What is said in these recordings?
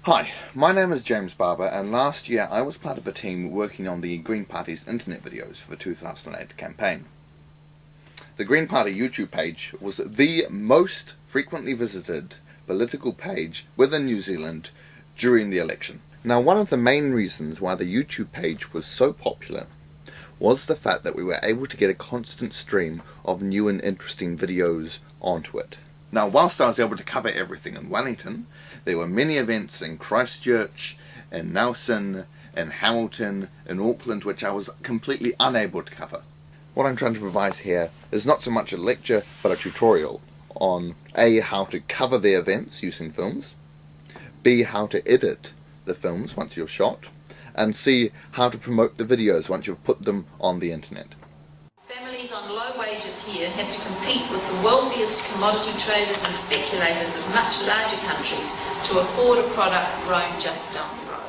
Hi, my name is James Barber, and last year I was part of a team working on the Green Party's internet videos for the 2008 campaign. The Green Party YouTube page was the most frequently visited political page within New Zealand during the election. Now, one of the main reasons why the YouTube page was so popular was the fact that we were able to get a constant stream of new and interesting videos onto it. Now, whilst I was able to cover everything in Wellington, there were many events in Christchurch, in Nelson, in Hamilton, in Auckland, which I was completely unable to cover. What I'm trying to provide here is not so much a lecture, but a tutorial on A, how to cover the events using films, B, how to edit the films once you've shot, and C, how to promote the videos once you've put them on the internet. Families on low wages here have to compete with the wealthiest commodity traders and speculators of much larger countries to afford a product grown just down the road.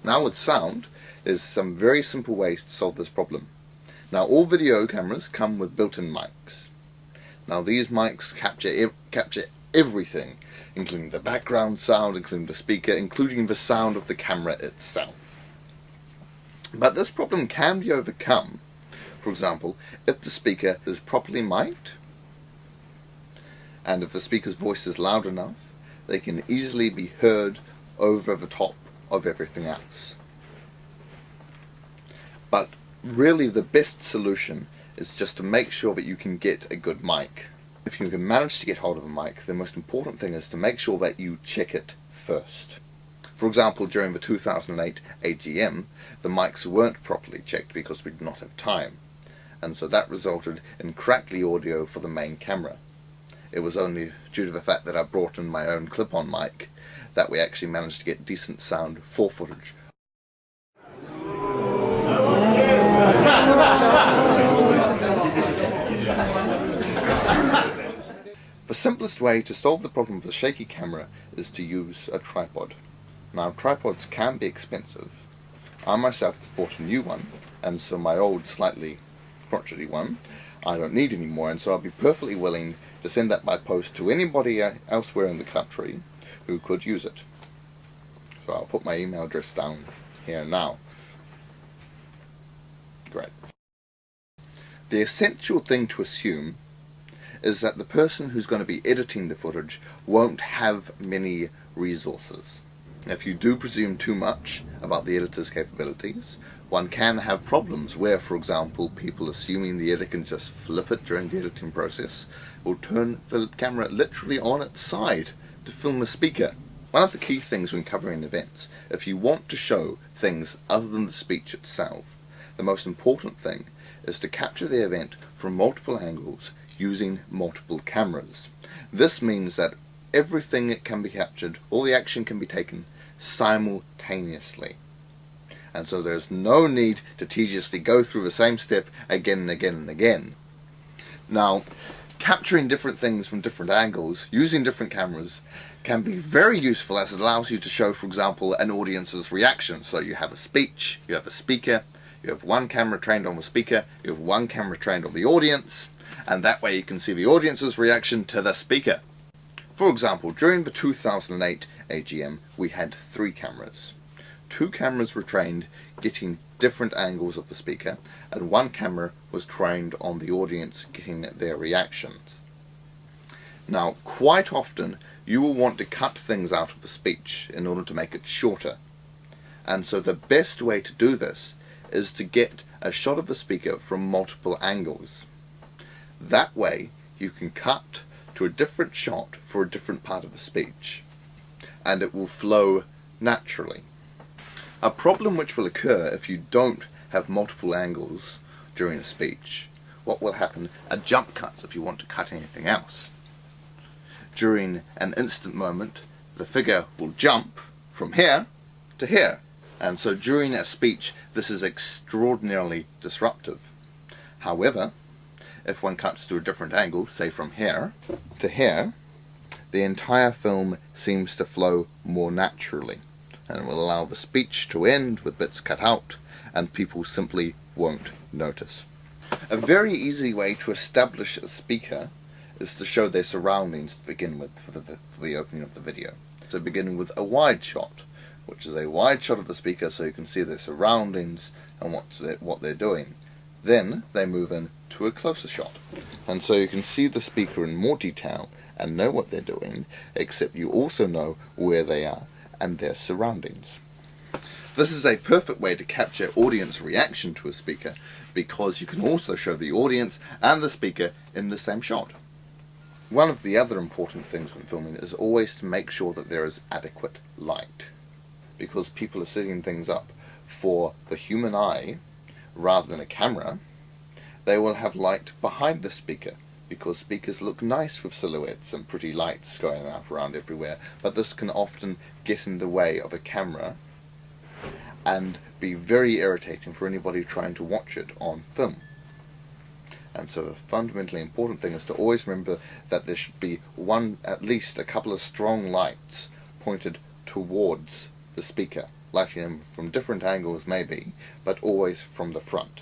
Now with sound, there's some very simple ways to solve this problem. Now all video cameras come with built-in mics. Now these mics capture everything, including the background sound, including the speaker, including the sound of the camera itself. But this problem can be overcome. For example, if the speaker is properly mic'd, and if the speaker's voice is loud enough, they can easily be heard over the top of everything else. But really the best solution is just to make sure that you can get a good mic. If you can manage to get hold of a mic, the most important thing is to make sure that you check it first. For example, during the 2008 AGM, the mics weren't properly checked because we did not have time. And so that resulted in crackly audio for the main camera. It was only due to the fact that I brought in my own clip-on mic that we actually managed to get decent sound for footage. The simplest way to solve the problem of the shaky camera is to use a tripod. Now, tripods can be expensive. I myself bought a new one, and so my old slightly crotchety one I don't need anymore, and so I'll be perfectly willing to send that by post to anybody elsewhere in the country who could use it. So I'll put my email address down here now. Great. The essential thing to assume is that the person who's going to be editing the footage won't have many resources. If you do presume too much about the editor's capabilities, one can have problems where, for example, people assuming the editor can just flip it during the editing process will turn the camera literally on its side to film a speaker. One of the key things when covering events, if you want to show things other than the speech itself, the most important thing is to capture the event from multiple angles using multiple cameras. This means that everything can be captured, all the action can be taken simultaneously. And so there's no need to tediously go through the same step again and again and again. Now, capturing different things from different angles, using different cameras, can be very useful as it allows you to show, for example, an audience's reaction. So you have a speech, you have a speaker, you have one camera trained on the speaker, you have one camera trained on the audience, and that way you can see the audience's reaction to the speaker. For example, during the 2008 AGM, we had 3 cameras. 2 cameras were trained getting different angles of the speaker, and 1 camera was trained on the audience getting their reactions. Now, quite often you will want to cut things out of the speech in order to make it shorter. And so the best way to do this is to get a shot of the speaker from multiple angles. That way you can cut to a different shot for a different part of the speech, and it will flow naturally. A problem which will occur if you don't have multiple angles during a speech, what will happen are jump cuts if you want to cut anything else. During an instant moment, the figure will jump from here to here, and so during a speech this is extraordinarily disruptive. However, if one cuts to a different angle, say from here to here, the entire film seems to flow more naturally, and it will allow the speech to end with bits cut out, and people simply won't notice. A very easy way to establish a speaker is to show their surroundings to begin with for the opening of the video. to begin with a wide shot, which is a wide shot of the speaker so you can see their surroundings and what they're doing. Then they move in to a closer shot, and so you can see the speaker in more detail and know what they're doing, except you also know where they are and their surroundings. This is a perfect way to capture audience reaction to a speaker, because you can also show the audience and the speaker in the same shot. One of the other important things when filming is always to make sure that there is adequate light, because people are setting things up for the human eye rather than a camera. They will have light behind the speaker, because speakers look nice with silhouettes and pretty lights going around everywhere, but this can often get in the way of a camera and be very irritating for anybody trying to watch it on film. And so a fundamentally important thing is to always remember that there should be at least a couple of strong lights pointed towards the speaker, lighting them from different angles maybe, but always from the front.